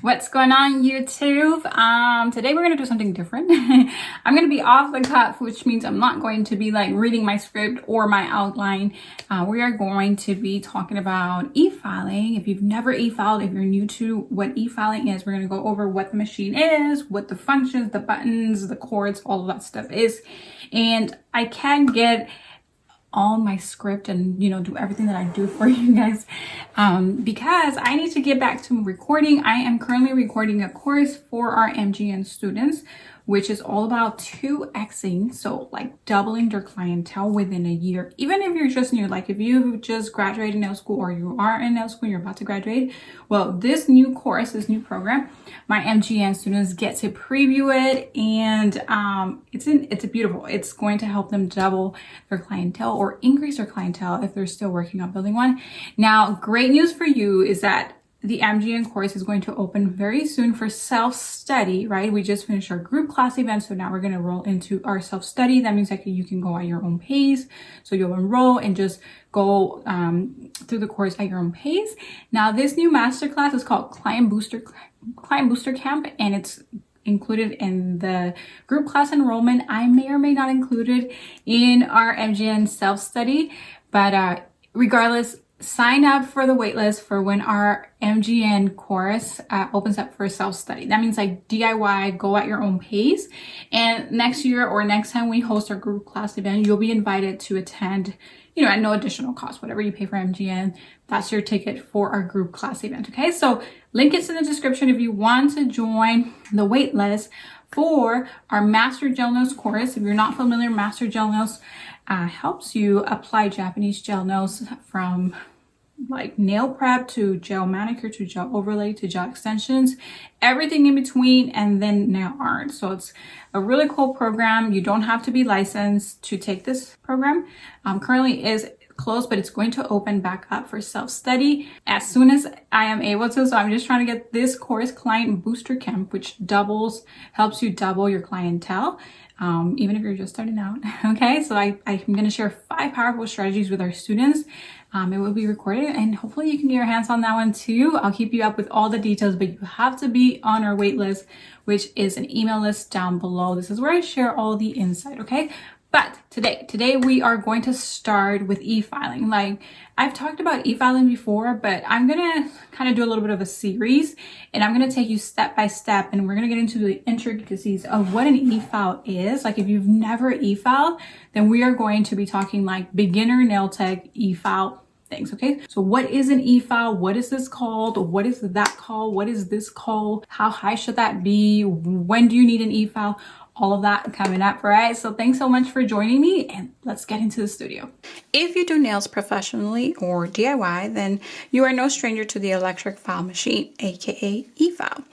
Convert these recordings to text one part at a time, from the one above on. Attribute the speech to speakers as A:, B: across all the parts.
A: What's going on, YouTube? Today we're going to do something different. I'm going to be off the cuff, which means I'm not going to be like reading my script or my outline. We are going to be talking about e-filing. If you've never e-filed, if you're new to what e-filing is, we're going to go over what the machine is, what the functions, the buttons, the cords, all of that stuff is. And I can get all my script and do everything that I do for you guys because I need to get back to recording. I am currently recording a course for our MGN students, which is all about 2xing, so like doubling their clientele within a year. Even if you're just new, like if you just graduated nail school or you are in nail school, you're about to graduate, well, this new course, this new program, my MGN students get to preview it, and it's beautiful. It's going to help them double their clientele or increase their clientele if they're still working on building one. Now, great news for you is that the MGN course is going to open very soon for self-study, right? We just finished our group class event, so now we're going to roll into our self-study. That means that you can go at your own pace. So you'll enroll and just go through the course at your own pace. Now, this new masterclass is called Client Booster Camp, and it's included in the group class enrollment. I may or may not include it in our MGN self-study, but regardless, sign up for the waitlist for when our MGN course opens up for self-study. That means like DIY, go at your own pace. And next year or next time we host our group class event, you'll be invited to attend, at no additional cost. Whatever you pay for MGN, that's your ticket for our group class event. Okay, so link is in the description if you want to join the waitlist for our Master Gel Nails course. If you're not familiar, Master Gel Nails helps you apply Japanese gel nails from like nail prep to gel manicure to gel overlay to gel extensions, everything in between, and then nail art. So it's a really cool program. You don't have to be licensed to take this program. Currently is closed, but it's going to open back up for self-study as soon as I am able to. So I'm just trying to get this course, Client Booster Camp, which helps you double your clientele. Even if you're just starting out. Okay, so I'm going to share 5 powerful strategies with our students. It will be recorded, and hopefully you can get your hands on that one too. I'll keep you up with all the details, but you have to be on our wait list, which is an email list down below. This is where I share all the insight, okay? But today we are going to start with e-filing. Like I've talked about e-filing before, but I'm gonna kind of do a little bit of a series, and I'm gonna take you step by step, and we're gonna get into the intricacies of what an e-file is. Like if you've never e-filed, then we are going to be talking like beginner nail tech e-file things, okay? So what is an e-file? What is this called? What is that called? What is this called? How high should that be? When do you need an e-file? All of that coming up, right? So thanks so much for joining me, and let's get into the studio. If you do nails professionally or DIY, then you are no stranger to the electric file machine, aka e-file.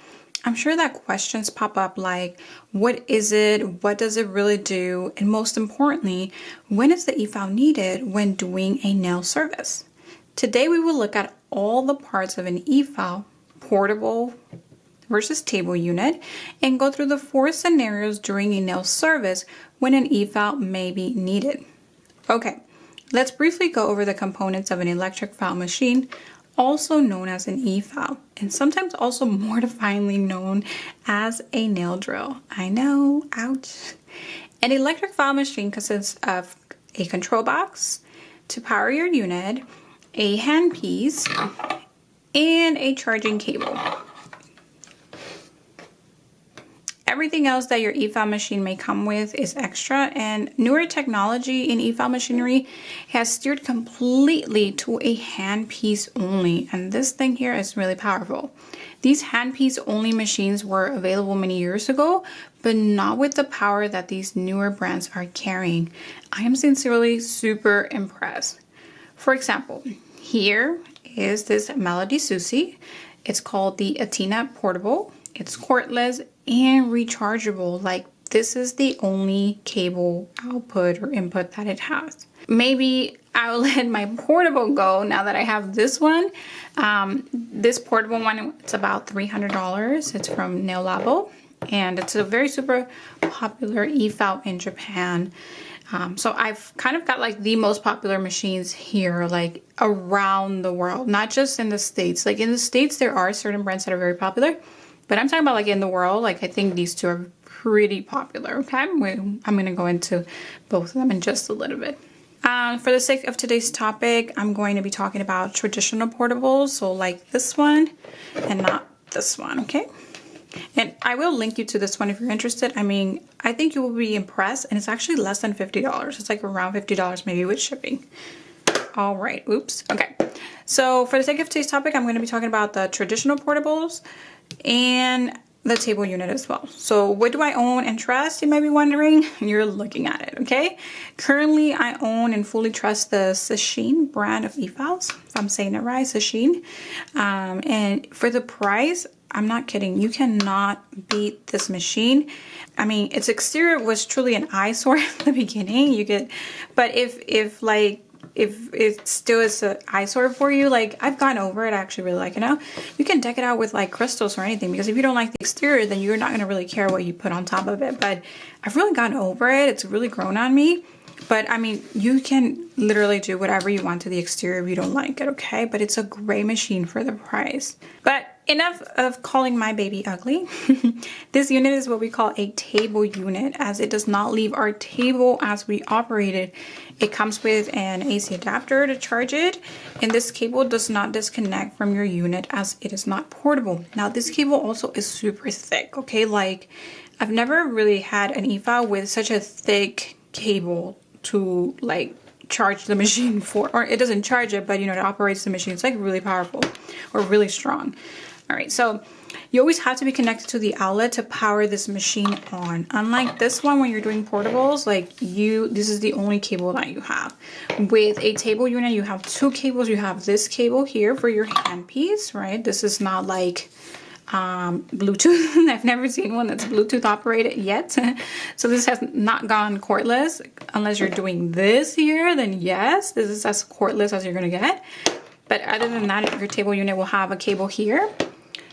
A: I'm sure that questions pop up like, what is it? What does it really do? And most importantly, when is the e-file needed when doing a nail service? Today we will look at all the parts of an e-file, portable versus table unit, and go through the 4 scenarios during a nail service when an e-file may be needed. Okay, let's briefly go over the components of an electric file machine, also known as an e-file, and sometimes also mortifyingly known as a nail drill. I know, ouch. An electric file machine consists of a control box to power your unit, a handpiece, and a charging cable. Everything else that your e-file machine may come with is extra, and newer technology in e-file machinery has steered completely to a handpiece only, and this thing here is really powerful. These handpiece only machines were available many years ago, but not with the power that these newer brands are carrying. I am sincerely super impressed. For example, here is this MelodySusie. It's called the Athena Portable. It's cordless and rechargeable. Like this is the only cable output or input that it has. Maybe I will let my portable go now that I have this one. This portable one, it's about $300. It's from Labo, and it's a very super popular e-file in Japan. So I've kind of got like the most popular machines here, like around the world, not just in the States. Like in the States, there are certain brands that are very popular, but I'm talking about like in the world, like I think these two are pretty popular, okay? I'm gonna go into both of them in just a little bit. For the sake of today's topic, I'm going to be talking about traditional portables, so like this one and not this one, okay? And I will link you to this one if you're interested. I mean, I think you will be impressed, and it's actually less than $50. It's like around $50 maybe with shipping. All right, oops, okay. So for the sake of today's topic, I'm going to be talking about the traditional portables and the table unit as well. So what do I own and trust, you might be wondering? You're looking at it, okay? Currently, I own and fully trust the Sashin brand of Efiles, if I'm saying it right, Sashin. And for the price, I'm not kidding, you cannot beat this machine. I mean, its exterior was truly an eyesore at the beginning. You could, but if it still is an eyesore for you, like I've gone over it, I actually really like it now. You can deck it out with like crystals or anything, because if you don't like the exterior, then you're not going to really care what you put on top of it. But I've really gotten over it. It's really grown on me. But I mean, you can literally do whatever you want to the exterior if you don't like it, okay? But it's a great machine for the price. But enough of calling my baby ugly. This unit is what we call a table unit, as it does not leave our table as we operate it. It comes with an AC adapter to charge it, and this cable does not disconnect from your unit as it is not portable. Now, this cable also is super thick, okay? Like, I've never really had an Efile with such a thick cable to like charge the machine for, or it doesn't charge it, but you know, it operates the machine. It's like really powerful or really strong. All right, so you always have to be connected to the outlet to power this machine on. Unlike this one, when you're doing portables, like this is the only cable that you have. With a table unit, you have two cables. You have this cable here for your handpiece, right? This is not like Bluetooth. I've never seen one that's Bluetooth operated yet. So this has not gone cordless. Unless you're doing this here, then yes, this is as cordless as you're gonna get. But other than that, your table unit will have a cable here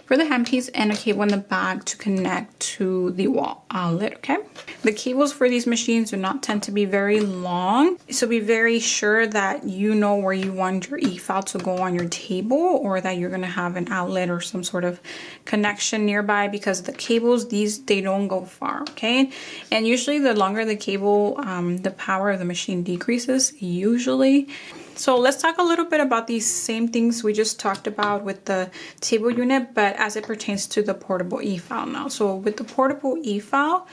A: for the handpiece and a cable in the back to connect to the wall outlet, okay? The cables for these machines do not tend to be very long, so be very sure that you know where you want your Efile to go on your table, or that you're gonna have an outlet or some sort of connection nearby, because the cables, they don't go far, okay? And usually the longer the cable, the power of the machine decreases, usually. So let's talk a little bit about these same things we just talked about with the table unit, but as it pertains to the portable Efile now. So with the portable Efile,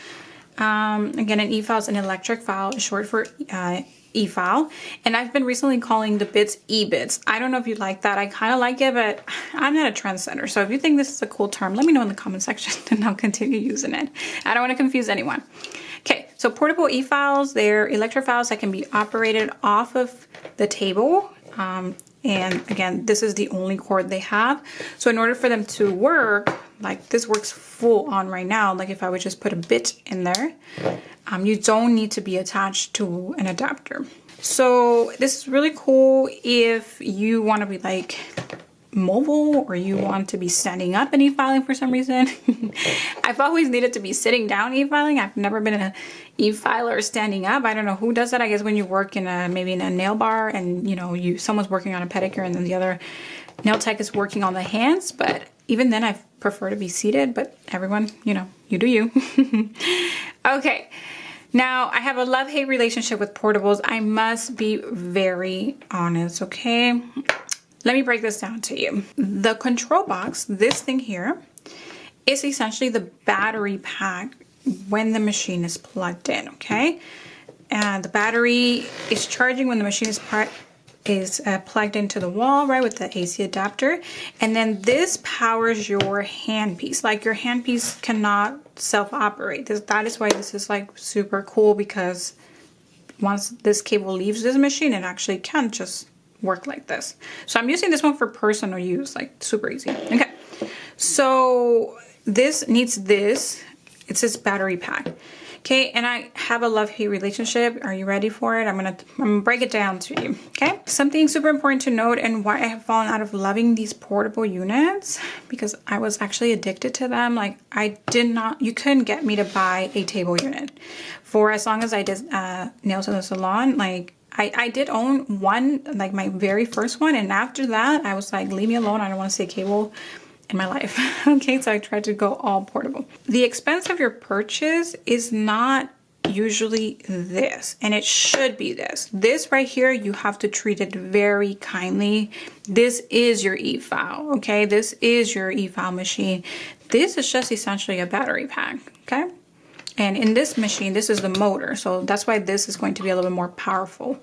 A: again, an Efile is an electric file, short for Efile, and I've been recently calling the bits E-bits. I don't know if you like that. I kind of like it, but I'm not a trendsetter. So if you think this is a cool term, let me know in the comment section and I'll continue using it. I don't want to confuse anyone. Okay, so portable Efiles, they're electrophiles that can be operated off of the table. And again, this is the only cord they have. So in order for them to work, like this works full on right now, like if I would just put a bit in there, you don't need to be attached to an adapter. So this is really cool if you want to be like mobile, or you want to be standing up and e-filing for some reason. I've always needed to be sitting down e-filing. I've never been an e-filer standing up. I don't know who does that. I guess when you work in maybe in a nail bar, and you know, someone's working on a pedicure and then the other nail tech is working on the hands. But even then, I prefer to be seated. But everyone, you know, you do you. Okay. Now, I have a love-hate relationship with portables. I must be very honest, okay? Let me break this down to you. The control box, this thing here, is essentially the battery pack when the machine is plugged in, okay? And the battery is charging when the machine is plugged into the wall, right, with the AC adapter. And then this powers your handpiece. Like, your handpiece cannot self-operate. That is why this is like super cool, because once this cable leaves this machine, it actually can just work like this. So I'm using this one for personal use, like super easy. Okay, so this needs this. It's this battery pack. Okay, and I have a love-hate relationship. Are you ready for it? I'm gonna break it down to you, okay? Something super important to note and why I have fallen out of loving these portable units, because I was actually addicted to them. Like, you couldn't get me to buy a table unit for as long as I did nails in the salon. Like, I did own one, like my very first one, and after that I was like, leave me alone, I don't want to see a cable in my life. Okay, so I tried to go all portable. The expense of your purchase is not usually this, and it should be this. This right here, you have to treat it very kindly. This is your Efile, okay? This is your Efile machine. This is just essentially a battery pack, okay? And in this machine, this is the motor. So that's why this is going to be a little bit more powerful,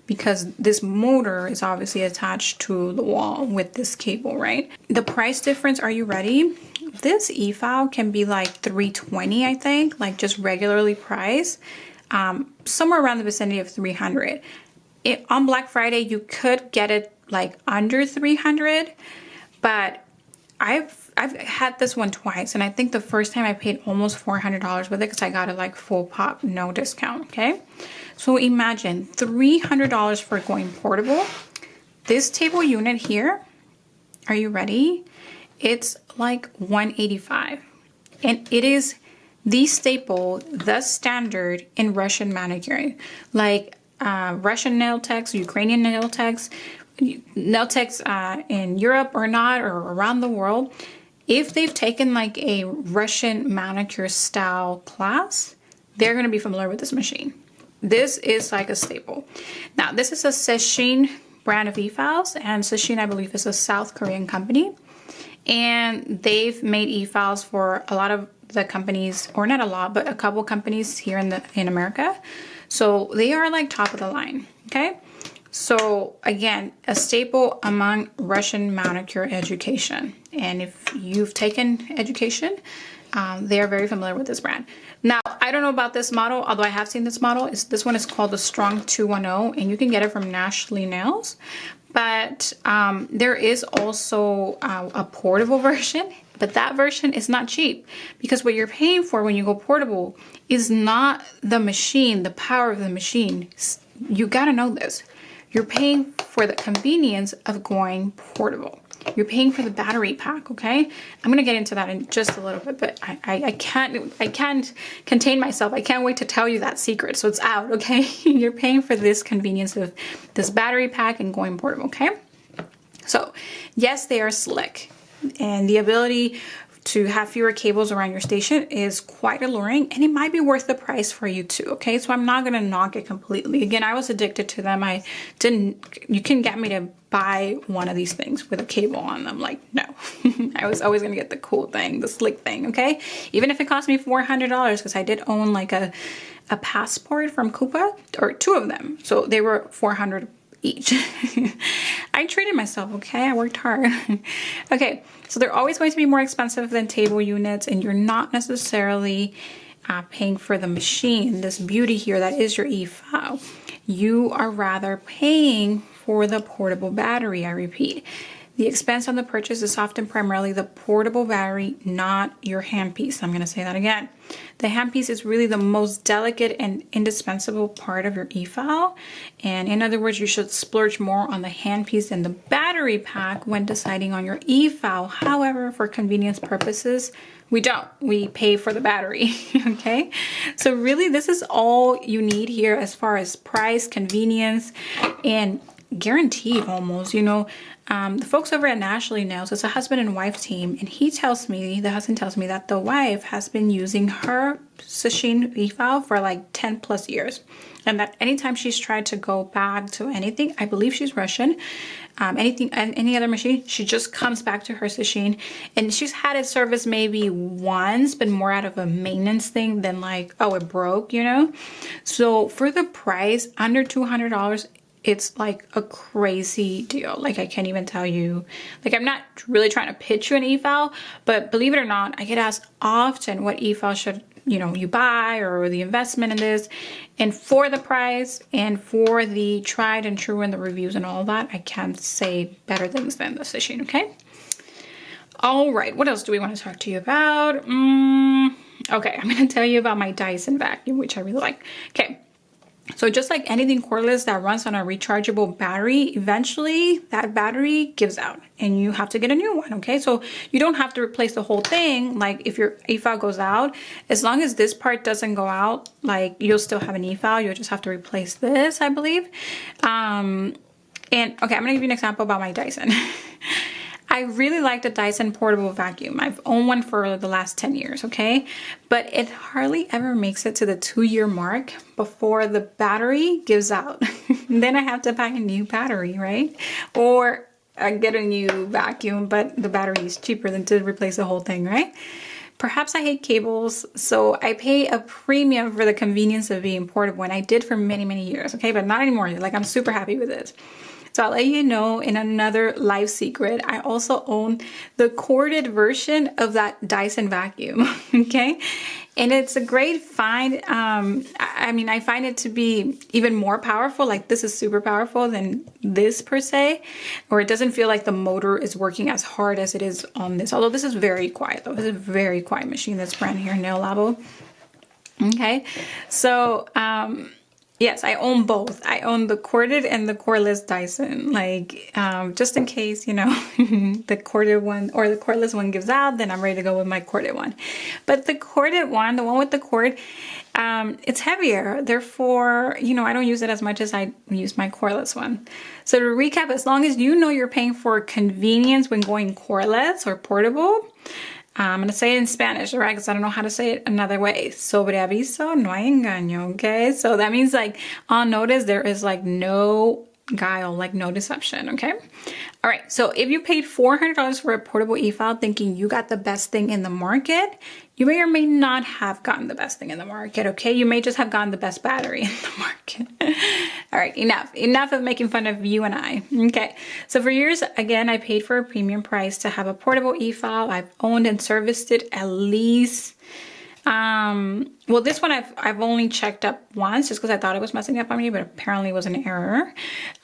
A: because this motor is obviously attached to the wall with this cable, right? The price difference, are you ready? This Efile can be like $320, I think, like just regularly priced, somewhere around the vicinity of $300. On Black Friday, you could get it like under $300, but I've had this one twice, and I think the first time I paid almost $400 with it because I got it like full pop, no discount, okay? So imagine $300 for going portable. This table unit here, are you ready? It's like $185, and it is the staple, the standard in Russian manicuring. Like Russian nail techs, Ukrainian nail techs in Europe or not, or around the world, if they've taken like a Russian manicure style class, they're going to be familiar with this machine. This is like a staple. Now, this is a Sashin brand of Efiles, and Sashin, I believe, is a South Korean company, and they've made Efiles for a lot of the companies, or not a lot, but a couple companies here in America. So they are like top of the line, okay? So again, a staple among Russian manicure education. And if you've taken education, they are very familiar with this brand. Now, I don't know about this model, although I have seen this model. This one is called the Strong 210, and you can get it from Nashlynails. But there is also a portable version, but that version is not cheap, because what you're paying for when you go portable is not the machine, the power of the machine. You gotta know this. You're paying for the convenience of going portable. You're paying for the battery pack, okay? I'm gonna get into that in just a little bit, but I can't contain myself. I can't wait to tell you that secret, so it's out, okay? You're paying for this convenience of this battery pack and going portable, okay? So yes, they are slick, and the ability to have fewer cables around your station is quite alluring, and it might be worth the price for you too, okay? So I'm not gonna knock it completely. Again, I was addicted to them. You couldn't get me to buy one of these things with a cable on them. Like, no. I was always gonna get the cool thing, the slick thing, okay? Even if it cost me $400, because I did own like a passport from Coupa, or two of them. So they were $400 each. I treated myself, okay? I worked hard. Okay, so they're always going to be more expensive than table units, and you're not necessarily paying for the machine, this beauty here that is your Efile. You are rather paying for the portable battery, I repeat. The expense on the purchase is often primarily the portable battery, not your handpiece. I'm gonna say that again. The handpiece is really the most delicate and indispensable part of your Efile. And in other words, you should splurge more on the handpiece than the battery pack when deciding on your Efile. However, for convenience purposes, we don't. We pay for the battery, okay? So really, this is all you need here as far as price, convenience, and guaranteed almost, you know. The folks over at Nashlynails, it's a husband and wife team, and the husband tells me that the wife has been using her Sashin Efile for like 10 plus years, and that anytime she's tried to go back to anything, I believe she's Russian, any other machine, she just comes back to her Sashin, and she's had it serviced maybe once, but more out of a maintenance thing than like, oh, it broke, you know. So for the price, under $200, it's like a crazy deal. Like, I can't even tell you. Like, I'm not really trying to pitch you an Efile, but believe it or not, I get asked often what Efile should, you know, you buy, or the investment in this. And for the price and for the tried and true and the reviews and all that, I can't say better things than the Sashin, okay? All right, what else do we want to talk to you about? Okay, I'm gonna tell you about my Dyson vacuum, which I really like. Okay, so just like anything cordless that runs on a rechargeable battery, eventually that battery gives out and you have to get a new one, okay? So you don't have to replace the whole thing. Like if your Efile goes out, as long as this part doesn't go out, like you'll still have an Efile, you'll just have to replace this, I believe. And okay, I'm gonna give you an example about my Dyson. I really like the Dyson portable vacuum. I've owned one for the last 10 years, okay? But it hardly ever makes it to the 2-year mark before the battery gives out. Then I have to buy a new battery, right? Or I get a new vacuum, but the battery is cheaper than to replace the whole thing, right? Perhaps I hate cables, so I pay a premium for the convenience of being portable, and I did for many, many years, okay? But not anymore. Like, I'm super happy with this. So I'll let you know in another life secret, I also own the corded version of that Dyson vacuum, okay? And it's a great find. I mean, I find it to be even more powerful. Like this is super powerful than this per se, or it doesn't feel like the motor is working as hard as it is on this. Although this is very quiet though. This is a very quiet machine that's brand here, Labo. Okay, so, yes, I own both. I own the corded and the cordless Dyson. Like, just in case, you know, the corded one or the cordless one gives out, then I'm ready to go with my corded one. But the corded one, the one with the cord, it's heavier. Therefore, you know, I don't use it as much as I use my cordless one. So to recap, as long as you know you're paying for convenience when going cordless or portable, I'm going to say it in Spanish, right? Because I don't know how to say it another way. Sobre aviso, no hay engaño, okay? So that means like on notice, there is like no guile, like no deception, okay? All right, so if you paid $400 for a portable Efile thinking you got the best thing in the market, you may or may not have gotten the best thing in the market, okay? You may just have gotten the best battery in the market. All right, enough of making fun of you and I. Okay, so for years, again, I paid for a premium price to have a portable Efile. I've owned and serviced it at least, well, this one I've only checked up once just because I thought it was messing up on me, but apparently it was an error.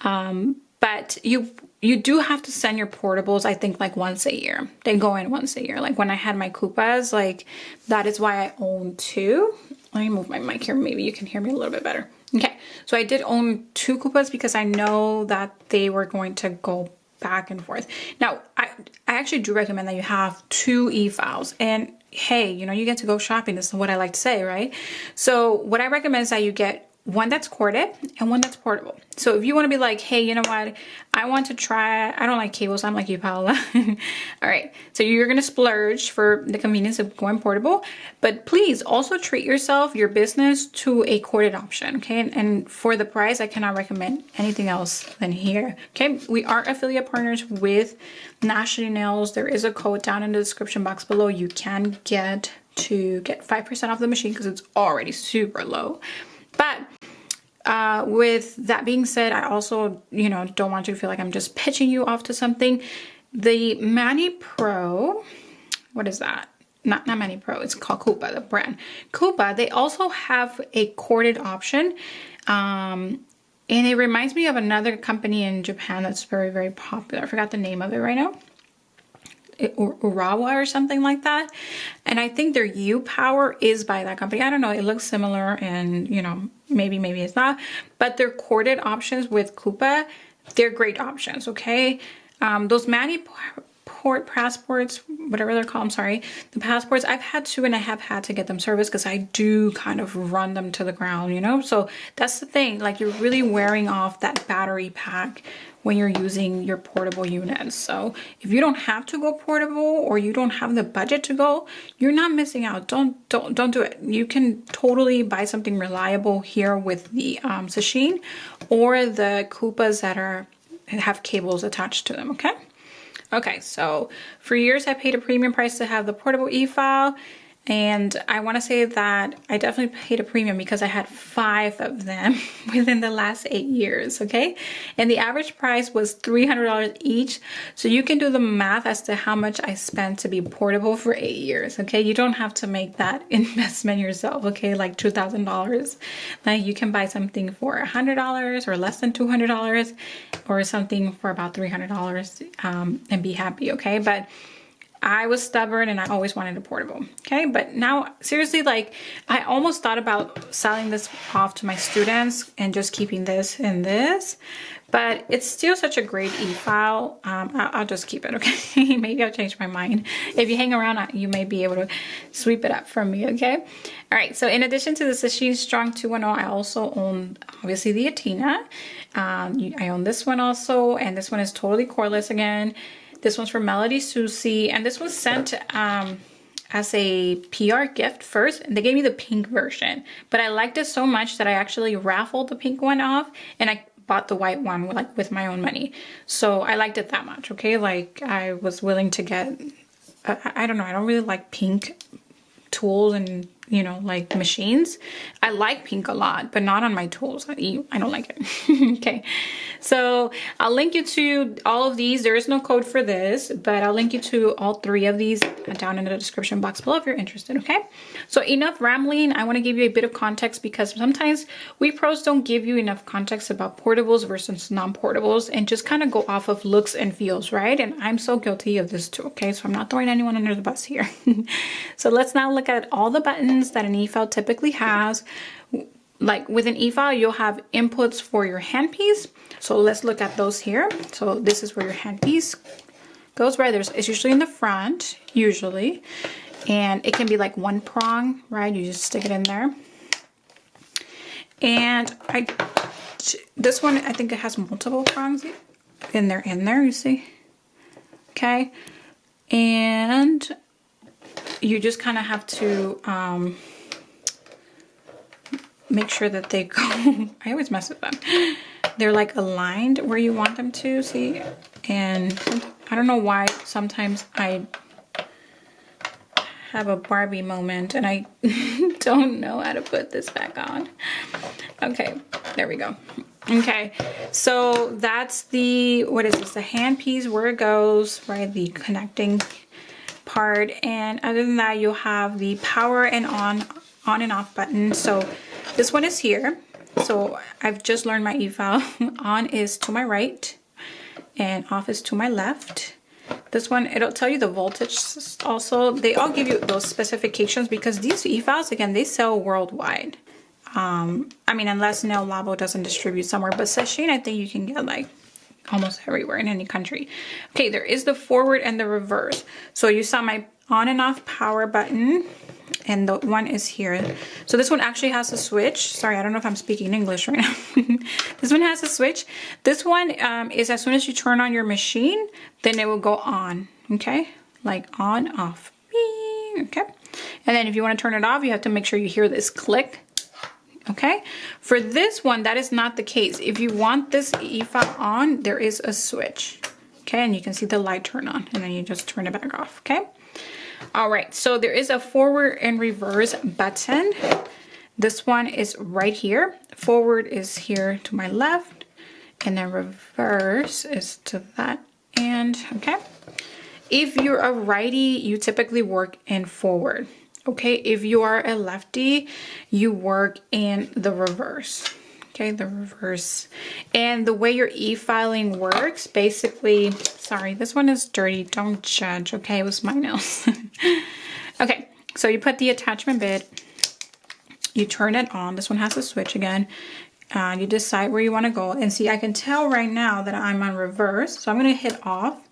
A: But you do have to send your portables, I think, like once a year. They go in once a year. Like when I had my Koopas, like that is why I own 2. Let me move my mic here. Maybe you can hear me a little bit better. Okay, so I did own 2 Koopas because I know that they were going to go back and forth. Now, I actually do recommend that you have 2 Efiles. And hey, you know, you get to go shopping. This is what I like to say, right? So what I recommend is that you get one that's corded and one that's portable. So if you want to be like, hey, you know what? I want to try, I don't like cables. I'm like you, Paola. All right. So you're going to splurge for the convenience of going portable, but please also treat yourself, your business to a corded option. Okay. And for the price, I cannot recommend anything else than here. Okay. We are affiliate partners with Nashlynails. There is a code down in the description box below. You can get 5% off the machine because it's already super low. But with that being said, I also, you know, don't want you to feel like I'm just pitching you off to something. The Mani Pro, what is that? Not Mani Pro, it's called Koopa, the brand. Koopa, they also have a corded option. And it reminds me of another company in Japan that's very, very popular. I forgot the name of it right now. Urawa or something like that. And I think their U-Power is by that company. I don't know. It looks similar and, you know, maybe it's not. But their corded options with Koopa, they're great options, okay? Those Mani passports, whatever they're called, I'm sorry, the passports, I've had 2 and I have had to get them serviced because I do kind of run them to the ground, you know? So that's the thing. Like you're really wearing off that battery pack when you're using your portable units. So if you don't have to go portable or you don't have the budget to go, you're not missing out. Don't do it. You can totally buy something reliable here with the Sashin or the Koopas that have cables attached to them, okay? Okay, so for years I paid a premium price to have the portable Efile. And I want to say that I definitely paid a premium because I had 5 of them within the last 8 years, okay? And the average price was $300 each. So you can do the math as to how much I spent to be portable for 8 years, okay? You don't have to make that investment yourself, okay? Like $2,000. Like you can buy something for $100 or less than $200 or something for about $300 and be happy, okay? But I was stubborn and I always wanted a portable. Okay, but now seriously, like I almost thought about selling this off to my students and just keeping this and this, but it's still such a great e-file. I'll just keep it, okay? Maybe I'll change my mind. If you hang around, you may be able to sweep it up from me, okay? All right, so in addition to the Sashin Strong 210, I also own, obviously, the Athena. I own this one also, and this one is totally cordless again. This one's from MelodySusie, and this was sent as a PR gift first. They gave me the pink version, but I liked it so much that I actually raffled the pink one off, and I bought the white one with my own money. So I liked it that much, okay? Like I was willing to get, I don't know, I don't really like pink tools and, you know, like machines. I like pink a lot, but not on my tools. I don't like it. Okay, so I'll link you to all of these. There is no code for this, but I'll link you to all 3 of these down in the description box below if you're interested. Okay, so enough rambling. I want to give you a bit of context because sometimes we pros don't give you enough context about portables versus non-portables and just kind of go off of looks and feels, right? And I'm so guilty of this too. Okay, so I'm not throwing anyone under the bus here. So let's now look at all the buttons that an e-file typically has. Like with an e-file, you'll have inputs for your handpiece. So let's look at those here. So this is where your handpiece goes, right? It's usually in the front, usually. And it can be like one prong, right? You just stick it in there. And this one, I think it has multiple prongs in there, you see? Okay. And you just kind of have to make sure that they go, I always mess with them. They're like aligned where you want them to, see? And I don't know why sometimes I have a Barbie moment and I don't know how to put this back on. Okay, there we go. Okay, so that's the, what is this? The handpiece, where it goes, right? The connecting part. And other than that, you'll have the power and on and off button. So this one is here. So I've just learned my e-file. On is to my right and off is to my left. This one, it'll tell you the voltage also. They all give you those specifications because these e-files, again, they sell worldwide. I mean, unless Labo doesn't distribute somewhere, but Sashin, I think you can get like almost everywhere in any country. Okay, there is the forward and the reverse. So you saw my on and off power button, and the one is here. So this one actually has a switch. Sorry, I don't know if I'm speaking English right now. This one has a switch. This one is as soon as you turn on your machine, then it will go on, okay? Like on, off, okay? And then if you want to turn it off, you have to make sure you hear this click. Okay, for this one, that is not the case. If you want this e-file on, there is a switch. Okay, and you can see the light turn on, and then you just turn it back off. Okay, all right, so there is a forward and reverse button. This one is right here. Forward is here to my left, and then reverse is to that end. Okay, if you're a righty, you typically work in forward. Okay, if you are a lefty, you work in the reverse. Okay, the reverse. And the way your e-filing works, basically, sorry, this one is dirty. Don't judge, okay? It was my nails. Okay, so you put the attachment bit, you turn it on. This one has a switch again. You decide where you want to go. And see, I can tell right now that I'm on reverse. So I'm going to hit off.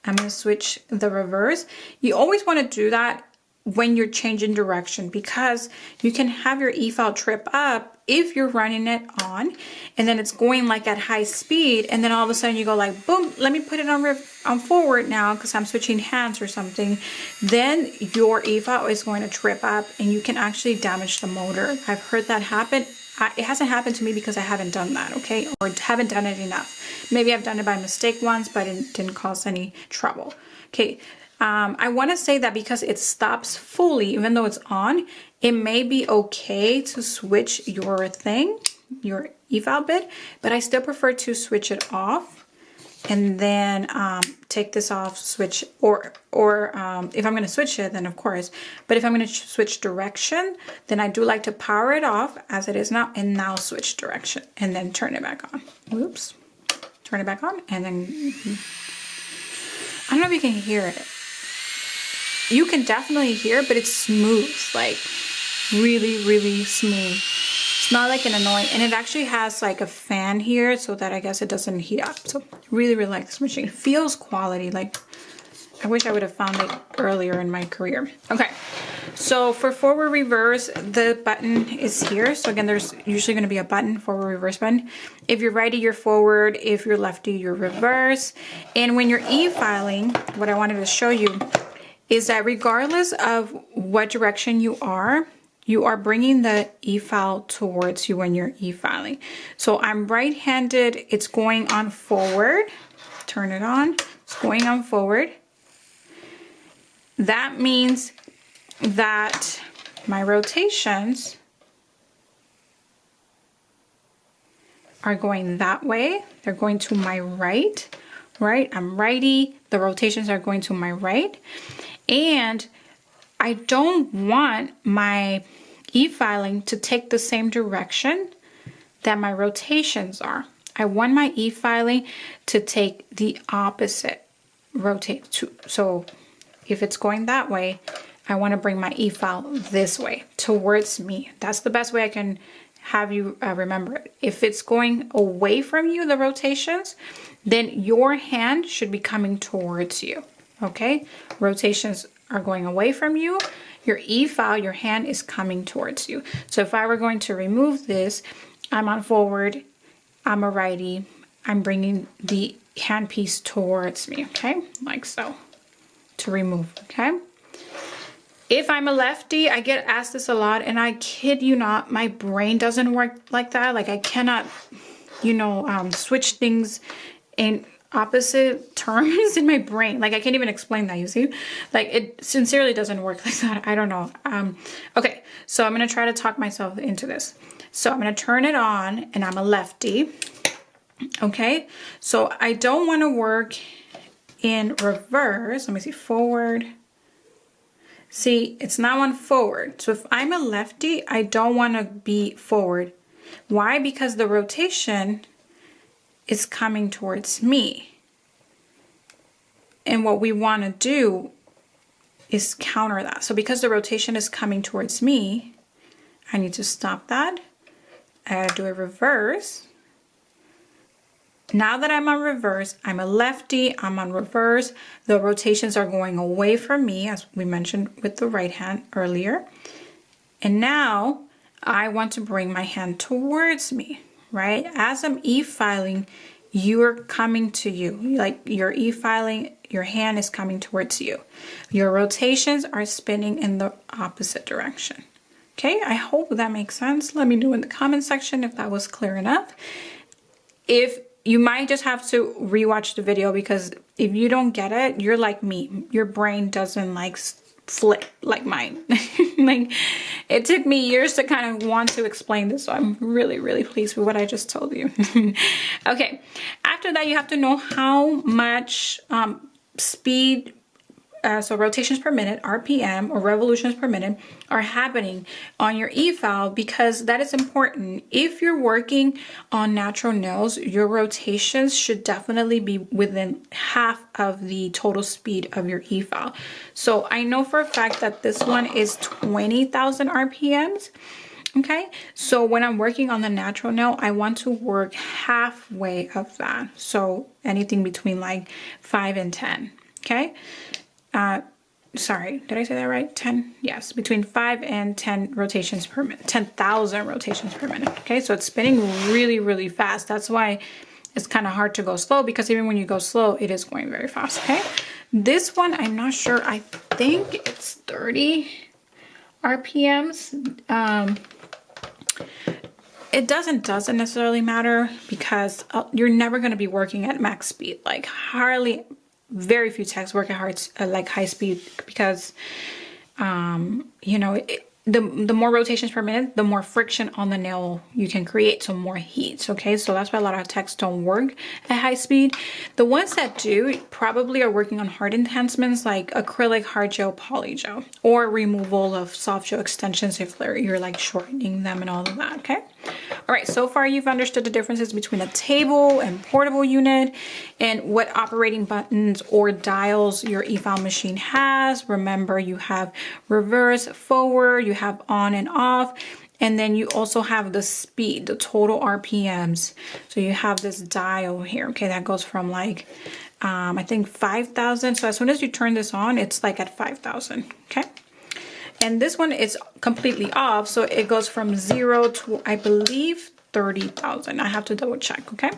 A: I'm going to switch the reverse. You always want to do that when you're changing direction, because you can have your e-file trip up if you're running it on and then it's going like at high speed, and then all of a sudden you go like, boom, let me put it on forward now because I'm switching hands or something. Then your e-file is going to trip up and you can actually damage the motor. I've heard that happen. It hasn't happened to me because I haven't done that, okay? Or haven't done it enough. Maybe I've done it by mistake once, but it didn't cause any trouble. Okay. I want to say that because it stops fully, even though it's on, it may be okay to switch your thing, your e-file bit, but I still prefer to switch it off and then take this off, switch, or if I'm going to switch it, then of course, but if I'm going to switch direction, then I do like to power it off as it is now and now switch direction and then turn it back on. Oops. Turn it back on and then, I don't know if you can hear it. you can definitely hear, but it's smooth, like really, really smooth. It's not like an annoying, and it actually has like a fan here so that I guess it doesn't heat up. So really, really like this machine. It feels quality. Like I wish I would have found it earlier in my career. Okay, so for forward reverse, the button is here. So again, there's usually going to be a button, forward reverse button. If you're righty, you're forward. If you're lefty, you're reverse. And when you're e-filing, what I wanted to show you is that regardless of what direction you are bringing the e-file towards you when you're e-filing. So I'm right-handed, it's going on forward. Turn it on, it's going on forward. That means that my rotations are going that way. They're going to my right, right? I'm righty, the rotations are going to my right. And I don't want my e-filing to take the same direction that my rotations are. I want my e-filing to take the opposite rotate. So if it's going that way, I want to bring my e-file this way towards me. That's the best way I can have you remember it. If it's going away from you, the rotations, then your hand should be coming towards you. Okay, rotations are going away from you. Your e-file, your hand is coming towards you. So if I were going to remove this, I'm on forward, I'm a righty, I'm bringing the handpiece towards me, okay? Like so, to remove, okay? If I'm a lefty, I get asked this a lot, and I kid you not, my brain doesn't work like that. Like I cannot, you know, switch things in opposite terms in my brain. Like I can't even explain that, you see? Like it sincerely doesn't work like that. I don't know. Okay, so I'm gonna try to talk myself into this. So I'm gonna turn it on, and I'm a lefty. Okay, so I don't want to work in reverse. Let me see, forward. See, it's now on forward. So if I'm a lefty, I don't want to be forward. Why? Because the rotation is coming towards me. And what we want to do is counter that. So because the rotation is coming towards me, I need to stop that. I gotta do a reverse. Now that I'm on reverse, I'm a lefty, I'm on reverse. The rotations are going away from me, as we mentioned with the right hand earlier. And now I want to bring my hand towards me. Right? As I'm e-filing, you're coming to you. Like you're e-filing, your hand is coming towards you. Your rotations are spinning in the opposite direction. Okay, I hope that makes sense. Let me know in the comment section if that was clear enough. If you might just have to rewatch the video, because if you don't get it, you're like me. Your brain doesn't like flip like mine. Like it took me years to kind of want to explain this, so I'm really, really pleased with what I just told you. Okay, after that you have to know how much speed, so rotations per minute, RPM, or revolutions per minute, are happening on your e-file, because that is important. If you're working on natural nails, your rotations should definitely be within half of the total speed of your e-file. So I know for a fact that this one is 20,000 RPMs. Okay, so when I'm working on the natural nail, I want to work halfway of that. So anything between like 5 and 10, okay? Sorry, did I say that right? 10? Yes, between 5 and 10 rotations per minute, 10,000 rotations per minute. Okay, so it's spinning really, really fast. That's why it's kind of hard to go slow, because even when you go slow, it is going very fast. Okay, this one, I'm not sure. I think it's 30 RPMs. It doesn't necessarily matter, because you're never going to be working at max speed. Like very few techs work at like high speed, because you know, the more rotations per minute, the more friction on the nail you can create, so more heat. Okay, so that's why a lot of techs don't work at high speed. The ones that do probably are working on hard enhancements like acrylic, hard gel, poly gel, or removal of soft gel extensions if you're like shortening them and all of that. Okay, All right, so far you've understood the differences between a table and portable unit and what operating buttons or dials your Efile machine has. Remember, you have reverse, forward, you have on and off, and then you also have the speed, the total RPMs. So you have this dial here, okay, that goes from like, I think 5,000. So as soon as you turn this on, it's like at 5,000, okay? And this one is completely off, so it goes from 0 to, I believe, 30,000. I have to double check, okay?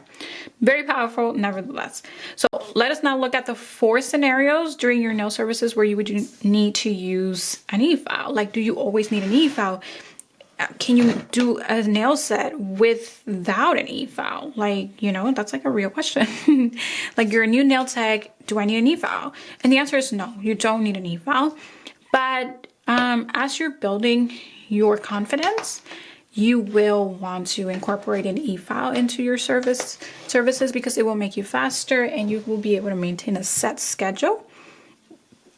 A: Very powerful, nevertheless. So let us now look at the 4 scenarios during your nail services where you would need to use an Efile. Like, do you always need an Efile? Can you do a nail set without an Efile? Like, you know, that's like a real question. Like, you're a new nail tech, do I need an Efile? And the answer is no, you don't need an Efile. But as you're building your confidence, you will want to incorporate an Efile into your services because it will make you faster and you will be able to maintain a set schedule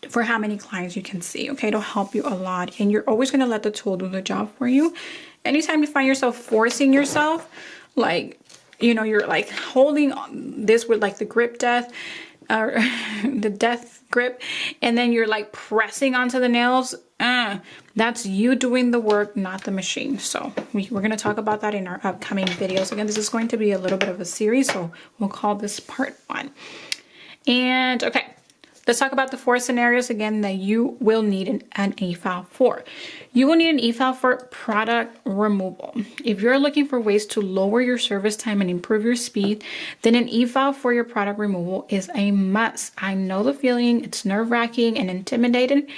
A: for how many clients you can see, okay? It'll help you a lot, and you're always going to let the tool do the job for you. Anytime you find yourself forcing yourself, like, you know, you're like holding on this with like the grip death or the death grip, and then you're like pressing onto the nails, that's you doing the work, not the machine. So we're going to talk about that in our upcoming videos. Again, this is going to be a little bit of a series, so we'll call this part 1. And okay, let's talk about the 4 scenarios again that you will need an Efile for. You will need an Efile for product removal. If you're looking for ways to lower your service time and improve your speed, then an Efile for your product removal is a must. I know the feeling, it's nerve-wracking and intimidating,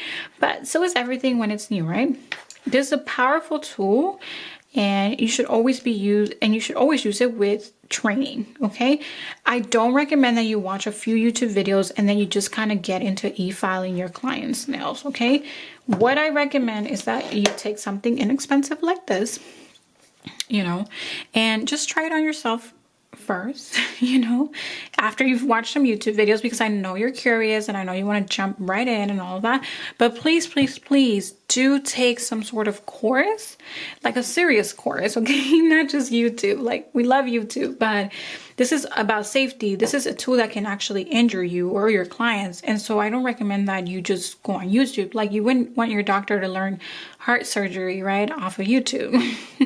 A: but so is everything when it's new, right? This is a powerful tool, and you should always use it with training, okay? I don't recommend that you watch a few YouTube videos and then you just kind of get into e-filing your clients' nails, okay? What I recommend is that you take something inexpensive like this, you know, and just try it on yourself first, you know, after you've watched some YouTube videos, because I know you're curious and I know you want to jump right in and all of that. But please, please, please do take some sort of course, like a serious course, okay? Not just YouTube. Like, we love YouTube, but this is about safety. This is a tool that can actually injure you or your clients. And so I don't recommend that you just go on YouTube. Like, you wouldn't want your doctor to learn heart surgery, right, off of YouTube.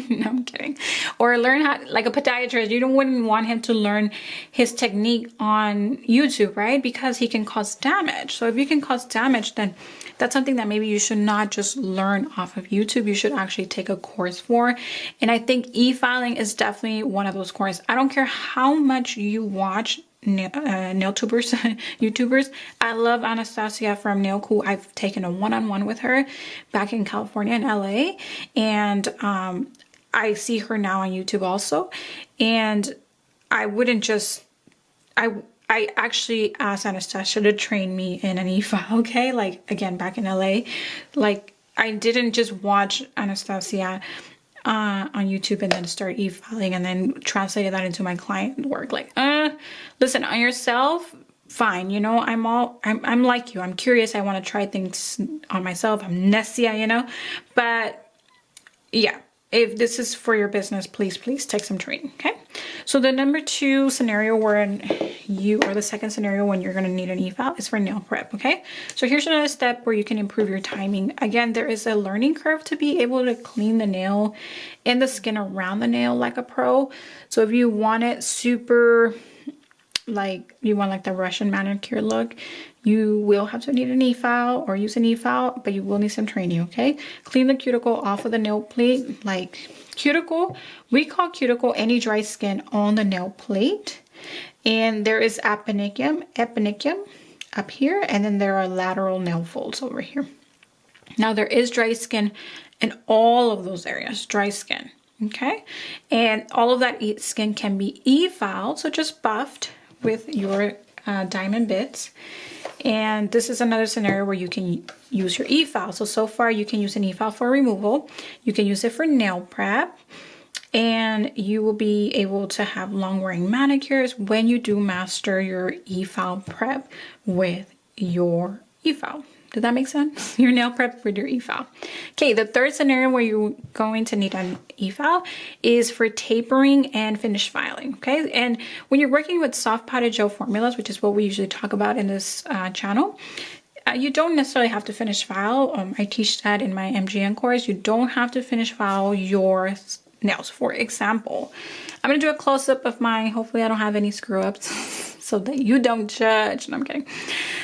A: No, I'm kidding. Or learn how, like a podiatrist, wouldn't want him to learn his technique on YouTube, right? Because he can cause damage. So if you can cause damage, then that's something that maybe you should not just learn off of YouTube. You should actually take a course for. And I think e-filing is definitely one of those courses. I don't care how much you watch nail tubers, YouTubers. I love Anastasia from Nail Cool. I've taken a one-on-one with her back in California and LA. And I see her now on YouTube also. And I wouldn't just, I actually asked Anastasia to train me in an Efile, okay? Like, again, back in LA. Like, I didn't just watch Anastasia on YouTube and then start e-filing and then translated that into my client work. Like, listen, on yourself, fine. You know, I'm like you. I'm curious. I want to try things on myself. I'm Nessia, you know? But yeah, if this is for your business, please, please take some training, okay? So the number 2 scenario or the second scenario when you're going to need an Efile is for nail prep, okay? So here's another step where you can improve your timing. Again, there is a learning curve to be able to clean the nail and the skin around the nail like a pro. So if you want it super, like, you want like the Russian manicure look, you will have to need an Efile or use an Efile, but you will need some training, okay? Clean the cuticle off of the nail plate. Like, cuticle, we call cuticle any dry skin on the nail plate. And there is epinicium up here, and then there are lateral nail folds over here. Now, there is dry skin in all of those areas, dry skin, okay? And all of that skin can be e-filed, so just buffed with your diamond bits. And this is another scenario where you can use your e-file. So far you can use an e-file for removal. You can use it for nail prep. And you will be able to have long wearing manicures when you do master your e-file prep with your e-file. Did that make sense? Your nail prep with your e-file. Okay, the third scenario where you're going to need an e-file is for tapering and finish filing, okay? And when you're working with soft potted gel formulas, which is what we usually talk about in this channel, you don't necessarily have to finish file. I teach that in my MGN course. You don't have to finish file your nails. For example, I'm gonna do a close-up of mine. Hopefully I don't have any screw-ups so that you don't judge. No, I'm kidding.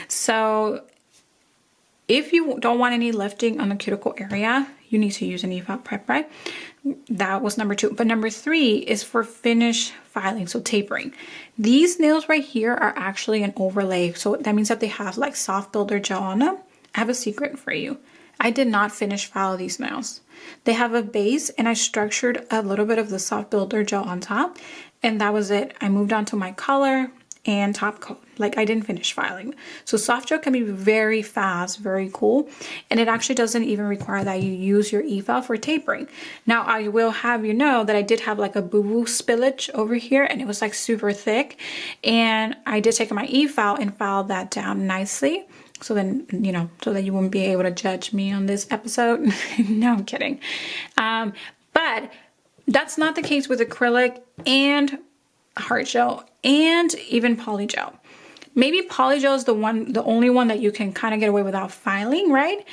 A: So if you don't want any lifting on the cuticle area, you need to use an e-file prep, right? That was number 2. But number 3 is for finish filing, so tapering. These nails right here are actually an overlay. So that means that they have like soft builder gel on them. I have a secret for you. I did not finish file these nails. They have a base and I structured a little bit of the soft builder gel on top, and that was it. I moved on to my color and top coat. Like, I didn't finish filing. So soft gel can be very fast, very cool, and it actually doesn't even require that you use your e-file for tapering. Now I will have you know that I did have like a boo-boo spillage over here, and it was like super thick, and I did take my e-file and file that down nicely. So then, you know, so that you wouldn't be able to judge me on this episode. No, I'm kidding. But that's not the case with acrylic and hard gel and even polygel. Maybe polygel is the only one that you can kind of get away without filing, right?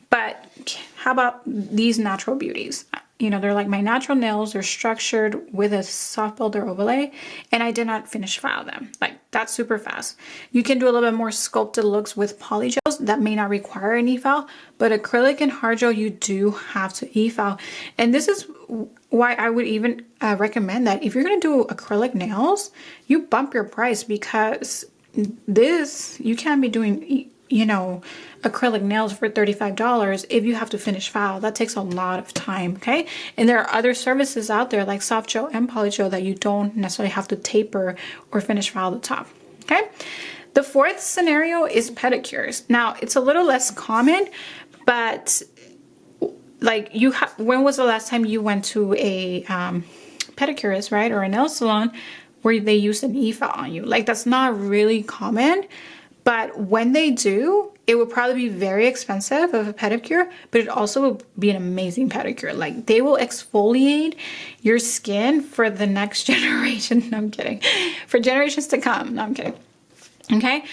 A: But how about these natural beauties? You know, they're like my natural nails. They're structured with a soft builder overlay, and I did not finish file them. Like, that's super fast. You can do a little bit more sculpted looks with polygels that may not require an e-file, but acrylic and hard gel, you do have to e-file. And this is why I would even recommend that if you're going to do acrylic nails, you bump your price, because this, you can't be doing, you know, acrylic nails for $35 if you have to finish file. That takes a lot of time, okay? And there are other services out there like soft gel and polygel that you don't necessarily have to taper or finish file the top, okay? The fourth scenario is pedicures. Now, it's a little less common, but like, when was the last time you went to a pedicurist, right, or a nail salon where they used an e-file on you? Like, that's not really common. But when they do, it will probably be very expensive of a pedicure, but it also will be an amazing pedicure. Like, they will exfoliate your skin for the next generation. No, I'm kidding. For generations to come. No, I'm kidding. Okay?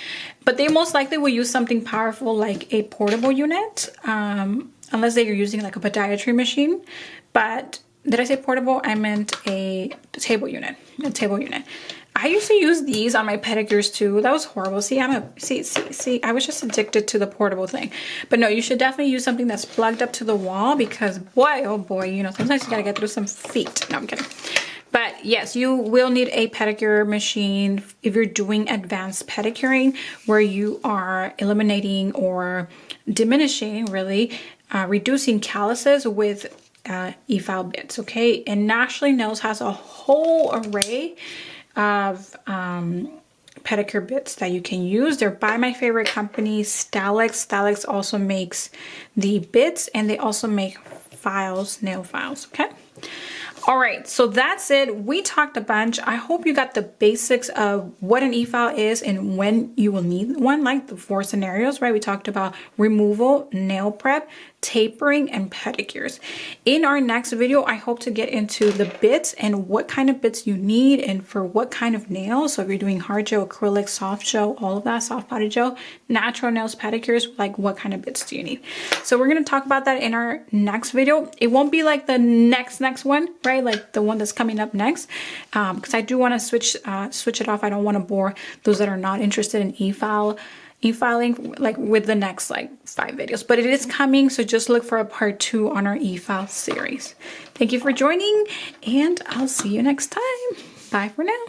A: But they most likely will use something powerful like a portable unit, unless they are using like a podiatry machine. But did I say portable? I meant a table unit. A table unit. I used to use these on my pedicures too. That was horrible. See, I was just addicted to the portable thing. But no, you should definitely use something that's plugged up to the wall, because boy, oh boy, you know, sometimes you gotta get through some feet. No, I'm kidding. But yes, you will need a pedicure machine if you're doing advanced pedicuring, where you are eliminating or diminishing, really, reducing calluses with e-file bits, okay? And Nashlynails has a whole array of pedicure bits that you can use. They're by my favorite company, Stalex. Stalex also makes the bits, and they also make files, nail files, okay? All right, so that's it. We talked a bunch. I hope you got the basics of what an e-file is and when you will need one, like the 4 scenarios, right? We talked about removal, nail prep, tapering, and pedicures. In our next video, I hope to get into the bits and what kind of bits you need and for what kind of nails. So if you're doing hard gel, acrylic, soft gel, all of that, soft potted gel, natural nails, pedicures, like what kind of bits do you need? So we're going to talk about that in our next video. It won't be like the next one, right? Like the one that's coming up next, because I do want to switch it off. I don't want to bore those that are not interested in e-filing like with the next like 5 videos, but it is coming, so just look for a part 2 on our e-file series. Thank you for joining, and I'll see you next time. Bye for now.